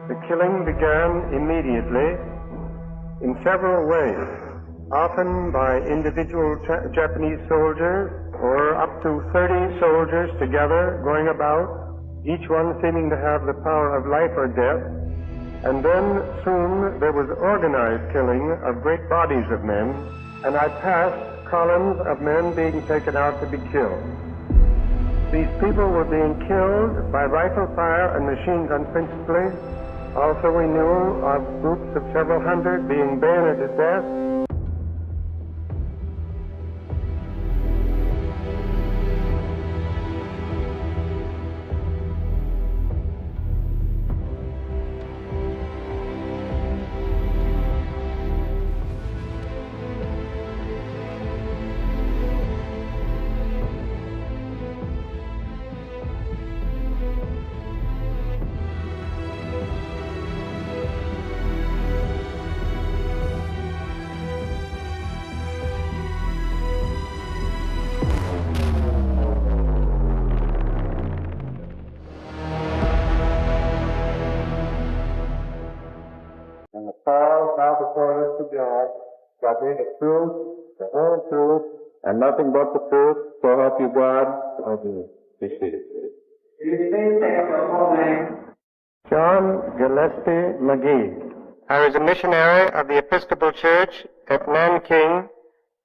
The killing began immediately in several ways, often by individual Japanese soldiers or up to 30 soldiers together going about, each one seeming to have the power of life or death. And then soon there was organized killing of great bodies of men, and I passed columns of men being taken out to be killed. These people were being killed by rifle fire and machine gun principally. Also we knew of groups of several hundred being bayoneted to death. And the call now before us to God shall be the truth, the whole truth, and nothing but the truth, so help you God. John Gillespie McGee. I was a missionary of the Episcopal Church at Nanjing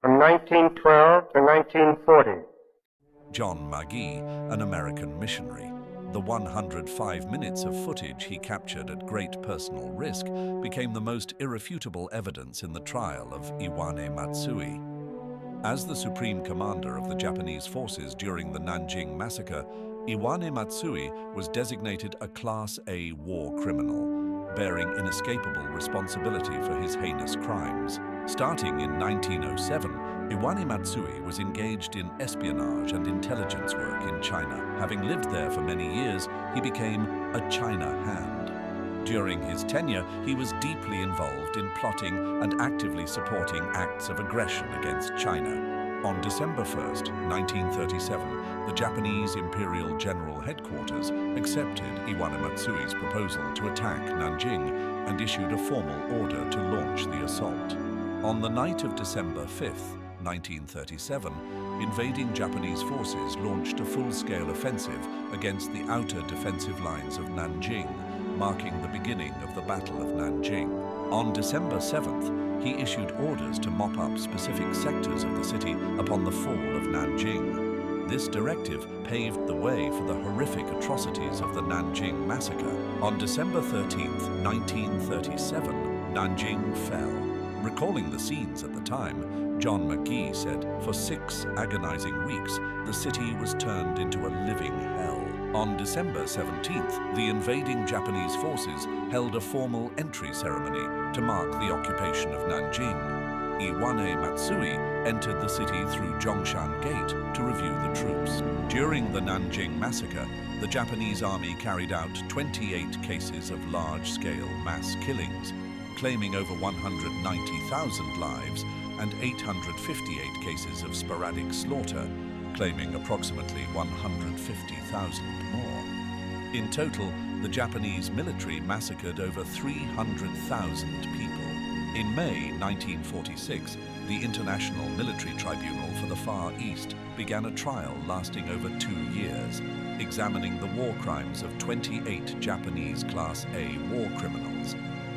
from 1912 to 1940. John McGee, an American missionary. The 105 minutes of footage he captured at great personal risk became the most irrefutable evidence in the trial of Iwane Matsui. As the supreme commander of the Japanese forces during the Nanjing massacre, Iwane Matsui was designated a Class A war criminal, bearing inescapable responsibility for his heinous crimes. Starting in 1907, Iwane Matsui was engaged in espionage and intelligence work in China. Having lived there for many years, he became a China hand. During his tenure, he was deeply involved in plotting and actively supporting acts of aggression against China. On December 1st, 1937, the Japanese Imperial General Headquarters accepted Iwane Matsui's proposal to attack Nanjing and issued a formal order to launch the assault. On the night of December 5th, 1937, invading Japanese forces launched a full-scale offensive against the outer defensive lines of Nanjing, marking the beginning of the Battle of Nanjing. On December 7th, he issued orders to mop up specific sectors of the city upon the fall of Nanjing. This directive paved the way for the horrific atrocities of the Nanjing massacre. On December 13th, 1937, Nanjing fell. Recalling the scenes at the time, John McGee said, "For 6 agonizing weeks, the city was turned into a living hell." On December 17th, the invading Japanese forces held a formal entry ceremony to mark the occupation of Nanjing. Iwane Matsui entered the city through Zhongshan Gate to review the troops. During the Nanjing massacre, the Japanese army carried out 28 cases of large-scale mass killings, claiming over 190,000 lives, and 858 cases of sporadic slaughter, claiming approximately 150,000 more. In total, the Japanese military massacred over 300,000 people. In May 1946, the International Military Tribunal for the Far East began a trial lasting over 2 years, examining the war crimes of 28 Japanese Class A war criminals,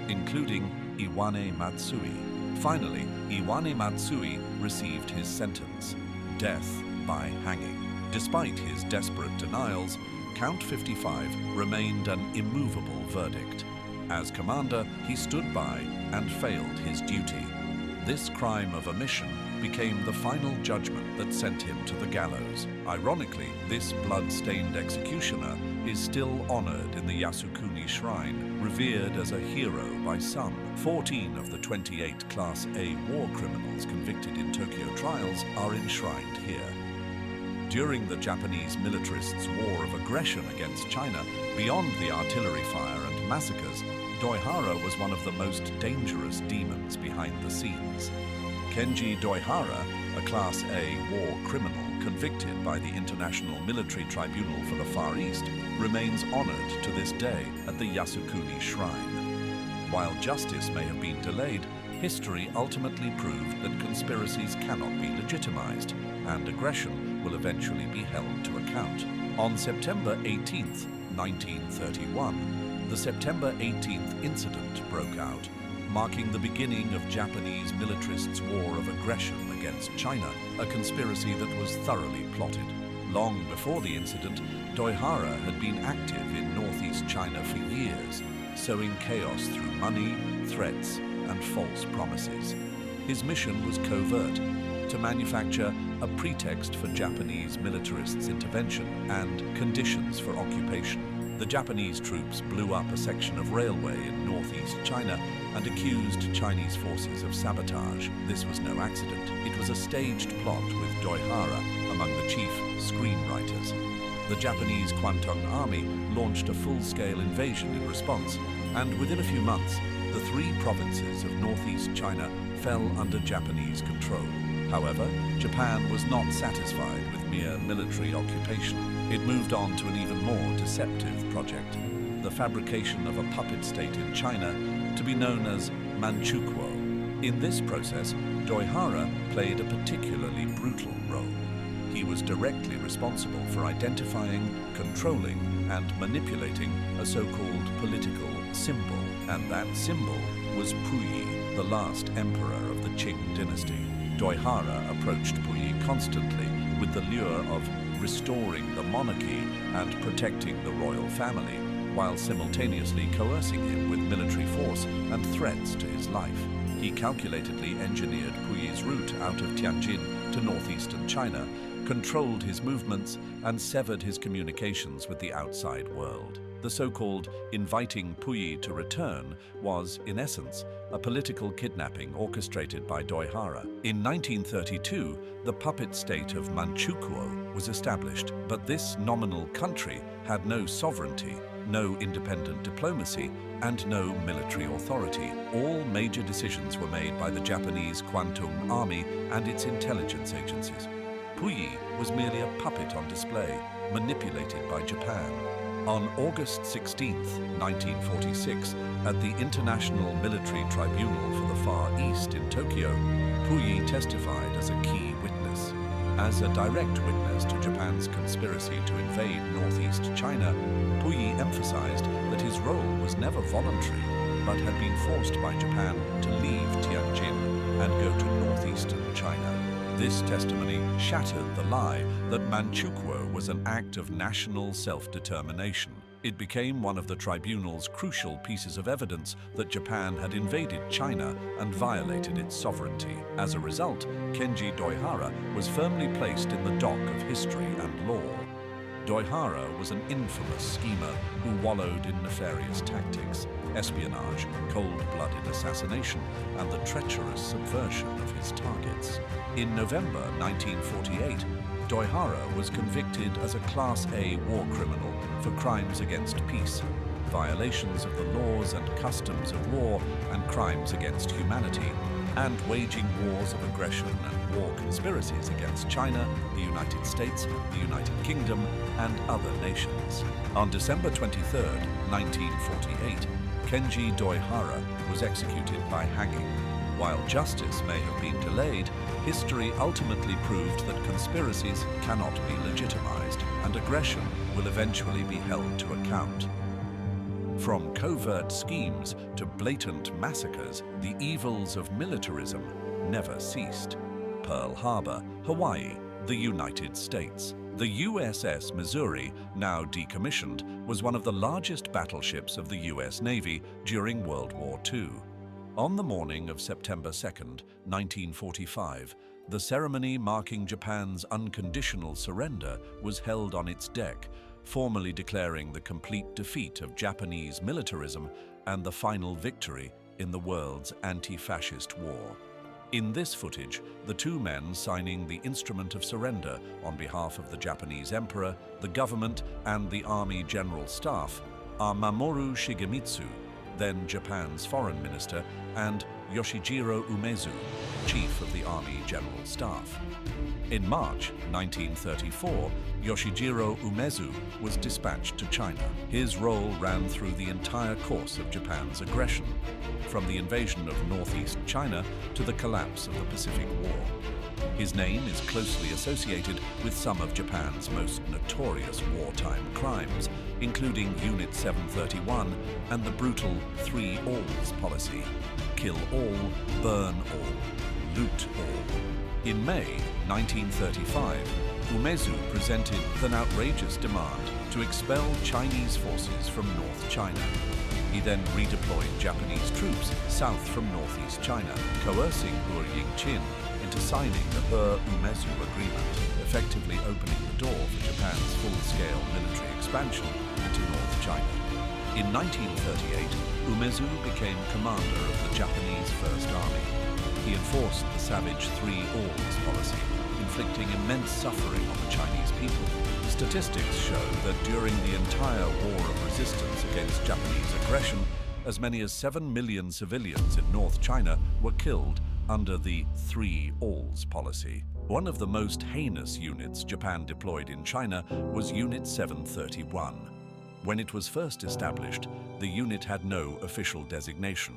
including Iwane Matsui. Finally, Iwane Matsui received his sentence, death by hanging. Despite his desperate denials, Count 55 remained an immovable verdict. As commander, he stood by and failed his duty. This crime of omission became the final judgment that sent him to the gallows. Ironically, this blood-stained executioner is still honored in the Yasukuni Shrine, revered as a hero by some. 14 of the 28 Class A war criminals convicted in Tokyo trials are enshrined here. During the Japanese militarists' war of aggression against China, beyond the artillery fire and massacres, Doihara was one of the most dangerous demons behind the scenes. Kenji Doihara, a Class A war criminal, convicted by the International Military Tribunal for the Far East, remains honored to this day at the Yasukuni Shrine. While justice may have been delayed, history ultimately proved that conspiracies cannot be legitimized, and aggression will eventually be held to account. On September 18, 1931, the September 18th incident broke out, marking the beginning of Japanese militarists' war of aggression against China, a conspiracy that was thoroughly plotted. Long before the incident, Doihara had been active in northeast China for years, sowing chaos through money, threats, and false promises. His mission was covert, to manufacture a pretext for Japanese militarists' intervention and conditions for occupation. The Japanese troops blew up a section of railway in northeast China and accused Chinese forces of sabotage. This was no accident. It was a staged plot with Doihara among the chief screenwriters. The Japanese Kwantung Army launched a full-scale invasion in response, and within a few months, the three provinces of northeast China fell under Japanese control. However, Japan was not satisfied with mere military occupation. It moved on to an even more deceptive project, the fabrication of a puppet state in China to be known as Manchukuo. In this process, Doihara played a particularly brutal role. He was directly responsible for identifying, controlling, and manipulating a so-called political symbol, and that symbol was Puyi, the last emperor of the Qing dynasty. Doihara approached Puyi constantly with the lure of restoring the monarchy and protecting the royal family, while simultaneously coercing him with military force and threats to his life. He calculatedly engineered Puyi's route out of Tianjin to northeastern China, controlled his movements, and severed his communications with the outside world. The so-called inviting Puyi to return was, in essence, a political kidnapping orchestrated by Doihara. In 1932, the puppet state of Manchukuo was established, but this nominal country had no sovereignty, no independent diplomacy, and no military authority. All major decisions were made by the Japanese Kwantung Army and its intelligence agencies. Puyi was merely a puppet on display, manipulated by Japan. On August 16, 1946, at the International Military Tribunal for the Far East in Tokyo, Puyi testified as a key witness. As a direct witness to Japan's conspiracy to invade northeast China, Puyi emphasized that his role was never voluntary, but had been forced by Japan to leave Tianjin and go to northeastern China. This testimony shattered the lie that Manchukuo was an act of national self-determination. It became one of the tribunal's crucial pieces of evidence that Japan had invaded China and violated its sovereignty. As a result, Kenji Doihara was firmly placed in the dock of history and law. Doihara was an infamous schemer who wallowed in nefarious tactics, espionage, cold-blooded assassination, and the treacherous subversion of his targets. In November 1948, Doihara was convicted as a Class A war criminal for crimes against peace, violations of the laws and customs of war, and crimes against humanity, and waging wars of aggression and war conspiracies against China, the United States, the United Kingdom, and other nations. On December 23, 1948, Kenji Doihara was executed by hanging. While justice may have been delayed, history ultimately proved that conspiracies cannot be legitimized, and aggression will eventually be held to account. From covert schemes to blatant massacres, the evils of militarism never ceased. Pearl Harbor, Hawaii, the United States. The USS Missouri, now decommissioned, was one of the largest battleships of the US Navy during World War II. On the morning of September 2, 1945, the ceremony marking Japan's unconditional surrender was held on its deck, formally declaring the complete defeat of Japanese militarism and the final victory in the world's anti-fascist war. In this footage, the two men signing the instrument of surrender on behalf of the Japanese emperor, the government, and the Army General Staff are Mamoru Shigemitsu, then Japan's foreign minister, and Yoshijiro Umezu, chief of the Army General Staff. In March 1934, Yoshijiro Umezu was dispatched to China. His role ran through the entire course of Japan's aggression, from the invasion of northeast China to the collapse of the Pacific War. His name is closely associated with some of Japan's most notorious wartime crimes, including Unit 731 and the brutal 3 Alls policy: kill all, burn all, loot all. In May 1935, Umezu presented an outrageous demand to expel Chinese forces from North China. He then redeployed Japanese troops south from northeast China, coercing Hu Yingqin into signing the Umezu Agreement, effectively opening the door for Japan's full-scale military expansion into North China. In 1938, Umezu became commander of the Japanese First Army. He enforced the savage 3 Alls policy, inflicting immense suffering on the Chinese people. Statistics show that during the entire war of resistance against Japanese aggression, as many as 7 million civilians in North China were killed under the 3 Alls policy. One of the most heinous units Japan deployed in China was Unit 731. When it was first established, the unit had no official designation.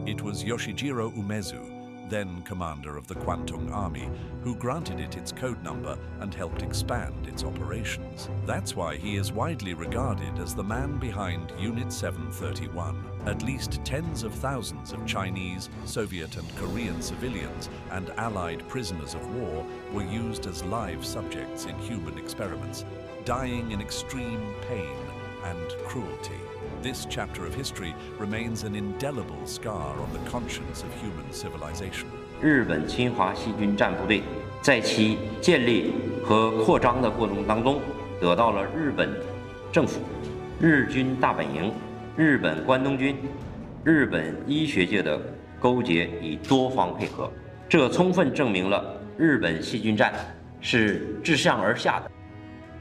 It was Yoshijiro Umezu, then commander of the Kwantung Army, who granted it its code number and helped expand its operations. That's why he is widely regarded as the man behind Unit 731. At least tens of thousands of Chinese, Soviet and Korean civilians and Allied prisoners of war were used as live subjects in human experiments, dying in extreme pain and cruelty. This chapter of history remains an indelible scar on the conscience of human civilization. 日本侵华细菌战部队在其建立和扩张的过程当中，得到了日本政府、日军大本营、日本关东军、日本医学界的勾结与多方配合，这充分证明了日本细菌战是自上而下的、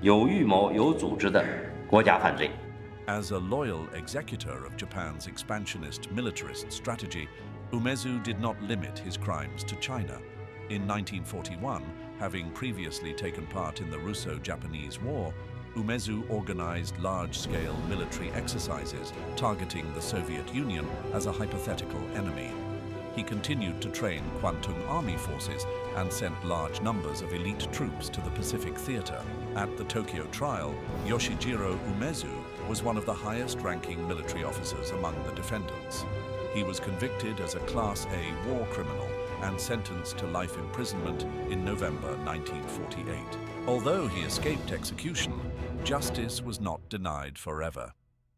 有预谋、有组织的国家犯罪。 As a loyal executor of Japan's expansionist militarist strategy, Umezu did not limit his crimes to China. In 1941, having previously taken part in the Russo-Japanese War, Umezu organized large-scale military exercises targeting the Soviet Union as a hypothetical enemy. He continued to train Kwantung Army forces and sent large numbers of elite troops to the Pacific Theater. At the Tokyo trial, Yoshijiro Umezu was one of the highest-ranking military officers among the defendants. He was convicted as a Class A war criminal and sentenced to life imprisonment in November 1948. Although he escaped execution, justice was not denied forever.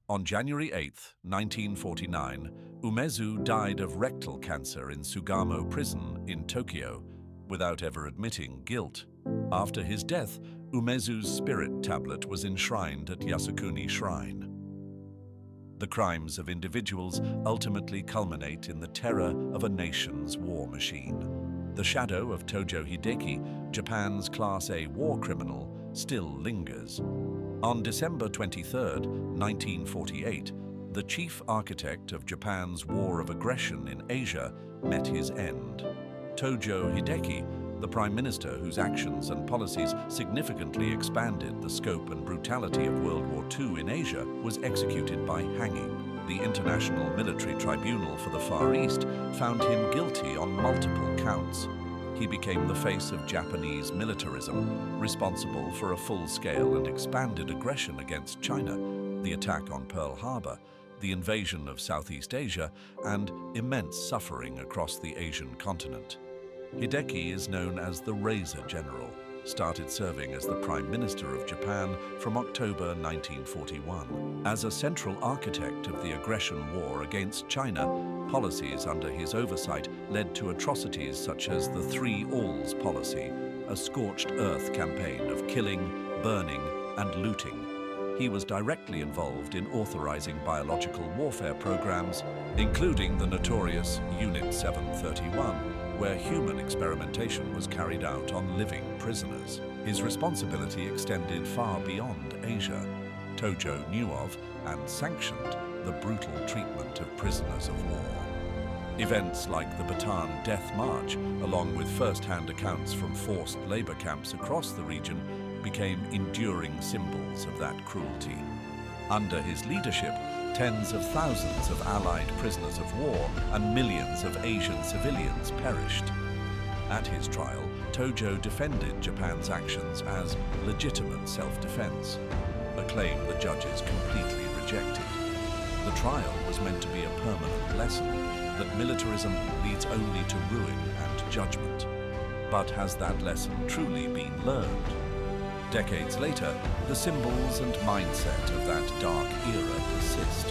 On January 8, 1949, Umezu died of rectal cancer in Sugamo Prison in Tokyo, without ever admitting guilt. After his death, Umezu's spirit tablet was enshrined at Yasukuni Shrine. The crimes of individuals ultimately culminate in the terror of a nation's war machine. The shadow of Tojo Hideki, Japan's Class A war criminal, still lingers. On December 23, 1948, the chief architect of Japan's war of aggression in Asia met his end. Tojo Hideki, the prime minister whose actions and policies significantly expanded the scope and brutality of World War II in Asia, was executed by hanging. The International Military Tribunal for the Far East found him guilty on multiple counts. He became the face of Japanese militarism, responsible for a full-scale and expanded aggression against China, the attack on Pearl Harbor, the invasion of Southeast Asia, and immense suffering across the Asian continent. Hideki is known as the Razor General, started serving as the Prime Minister of Japan from October 1941. As a central architect of the aggression war against China, policies under his oversight led to atrocities such as the 3 Alls policy, a scorched earth campaign of killing, burning, and looting. He was directly involved in authorizing biological warfare programs, including the notorious Unit 731, where human experimentation was carried out on living prisoners. His responsibility extended far beyond Asia. Tojo knew of and sanctioned the brutal treatment of prisoners of war. Events like the Bataan Death March, along with first-hand accounts from forced labor camps across the region, became enduring symbols of that cruelty. Under his leadership, tens of thousands of Allied prisoners of war and millions of Asian civilians perished. At his trial, Tojo defended Japan's actions as legitimate self-defense, a claim the judges completely rejected. The trial was meant to be a permanent lesson that militarism leads only to ruin and judgment. But has that lesson truly been learned? Decades later, the symbols and mindset of that dark era persist.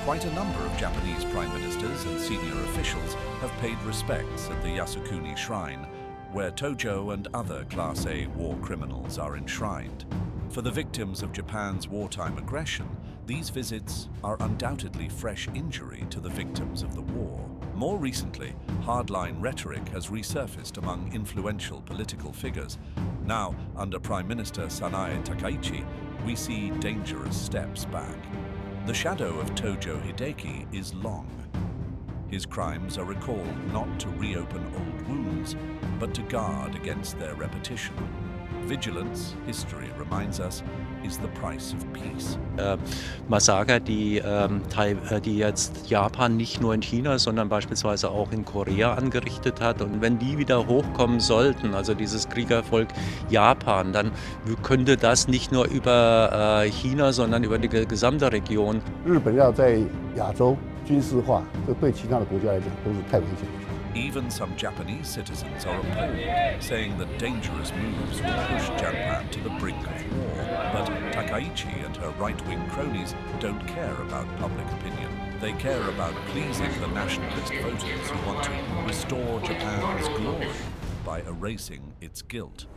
Quite a number of Japanese prime ministers and senior officials have paid respects at the Yasukuni Shrine, where Tojo and other Class A war criminals are enshrined. For the victims of Japan's wartime aggression, these visits are undoubtedly fresh injury to the victims of the war. More recently, hardline rhetoric has resurfaced among influential political figures. Now, under Prime Minister Sanae Takaichi, we see dangerous steps back. The shadow of Tojo Hideki is long. His crimes are recalled not to reopen old wounds, but to guard against their repetition. Vigilance, history reminds us, is the price of peace. Massaker, die jetzt Japan nicht nur in China, sondern beispielsweise auch in Korea angerichtet hat. Und wenn die wieder hochkommen sollten, also dieses Kriegervolk Japan, dann könnte das nicht nur über China, sondern über die gesamte Region. 日本要在亚洲军事化，这对其他的国家来讲都是太危险了。 Even some Japanese citizens are appalled, saying that dangerous moves will push Japan to the brink of war. But Takaichi and her right-wing cronies don't care about public opinion. They care about pleasing the nationalist voters who want to restore Japan's glory by erasing its guilt.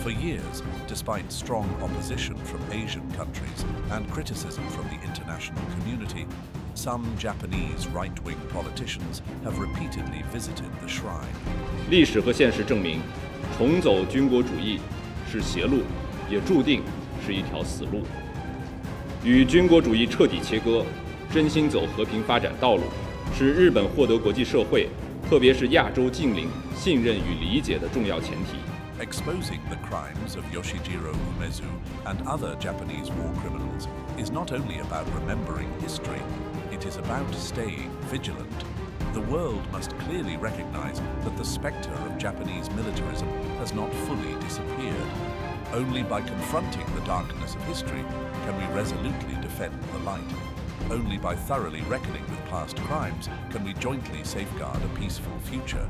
For years, despite strong opposition from Asian countries and criticism from the international community, some Japanese right-wing politicians have repeatedly visited the shrine. 历史和现实证明，重走军国主义是邪路，也注定是一条死路。与军国主义彻底切割，真心走和平发展道路，是日本获得国际社会，特别是亚洲近邻信任与理解的重要前提。 Exposing the crimes of Yoshijiro Umezu and other Japanese war criminals is not only about remembering history, it is about staying vigilant. The world must clearly recognize that the specter of Japanese militarism has not fully disappeared. Only by confronting the darkness of history can we resolutely defend the light. Only by thoroughly reckoning with past crimes can we jointly safeguard a peaceful future.